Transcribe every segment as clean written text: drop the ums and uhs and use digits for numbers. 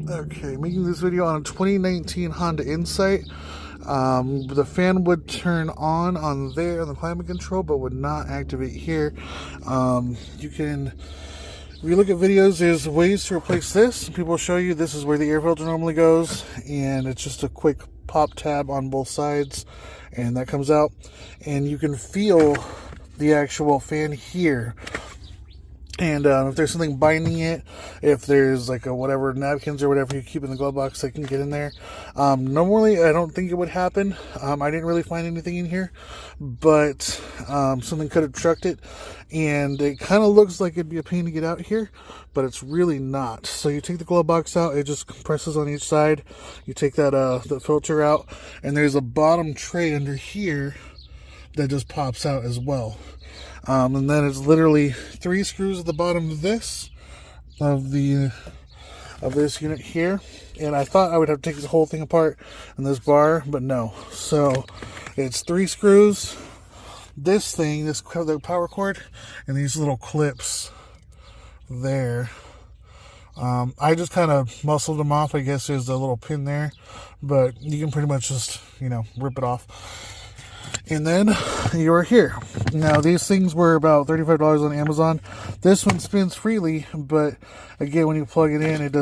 Okay, making this video on a 2019 Honda Insight. The fan would turn on there on the climate control, but would not activate here. You can relook at videos. There's ways to replace this. People will show you this is where the air filter normally goes, and it's just a quick pop tab on both sides, and that comes out, and you can feel the actual fan here. And if there's something binding it, if there's like whatever napkins or whatever you keep in the glove box that can get in there. Normally, I don't think it would happen. I didn't really find anything in here, but something could obstruct it. And it kind of looks like it'd be a pain to get out here, but it's really not. So you take the glove box out, it just compresses on each side. You take that the filter out, and there's a bottom tray under here that just pops out as well. And then it's literally 3 screws at the bottom of this unit here. And I thought I would have to take the whole thing apart in this bar, but no. So it's 3 screws, this thing, the power cord, and these little clips there. I just kind of muscled them off. I guess there's a little pin there, but you can pretty much just, rip it off. And then you are here. Now, these things were about $35 on Amazon. This one spins freely, but again, when you plug it in, it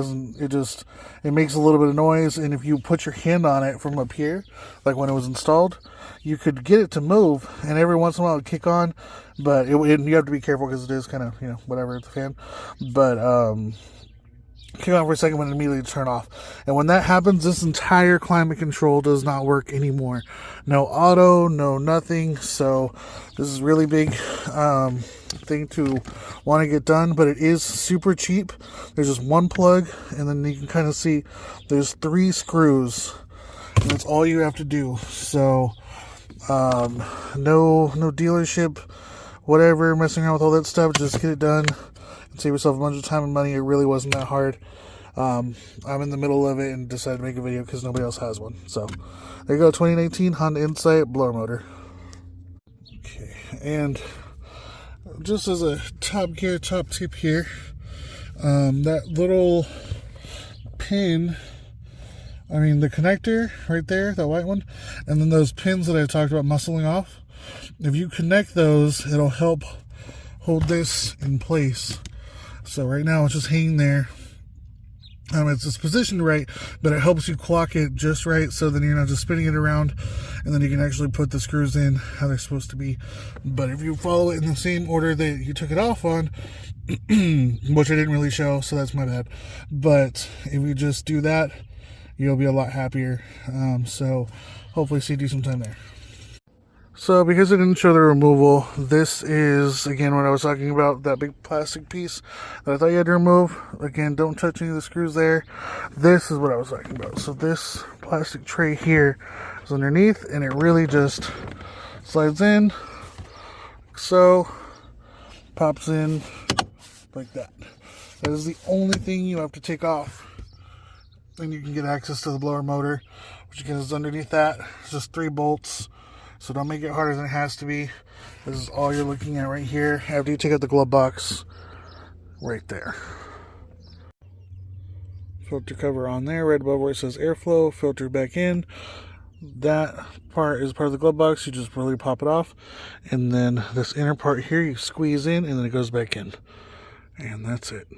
makes a little bit of noise. And if you put your hand on it from up here, like when it was installed, you could get it to move, and every once in a while it would kick on, but you have to be careful because it is kind of, whatever, it's a fan. But, kick on for a second, but immediately turn off. And when that happens, this entire climate control does not work anymore. No auto, no nothing. So this is really big thing to want to get done, but it is super cheap. There's just one plug, and then you can kind of see there's 3 screws, and that's all you have to do. So no dealership, whatever, messing around with all that stuff. Just get it done. Save yourself a bunch of time and money. It really wasn't that hard. I'm in the middle of it and decided to make a video because nobody else has one. So there you go, 2019 Honda Insight blower motor. Okay, and just as a top tip here, that little pin, the connector right there, that white one, and then those pins that I talked about muscling off, if you connect those, it'll help hold this in place. So right now it's just hanging there. It's positioned right, but it helps you clock it just right, so then you're not just spinning it around, and then you can actually put the screws in how they're supposed to be. But if you follow it in the same order that you took it off on, which I didn't really show, so that's my bad. But if you just do that, you'll be a lot happier. So hopefully see you sometime there. So because I didn't show the removal, this is, again, what I was talking about, that big plastic piece that I thought you had to remove. Again, don't touch any of the screws there. This is what I was talking about. So this plastic tray here is underneath, and it really just slides in, so, pops in like that. That is the only thing you have to take off. Then you can get access to the blower motor, which again is underneath that. It's just 3 bolts. So don't make it harder than it has to be. This is all you're looking at right here after you take out the glove box right there. Filter cover on there, right above where it says airflow, filter back in. That part is part of the glove box. You just really pop it off. And then this inner part here, you squeeze in, and then it goes back in. And that's it.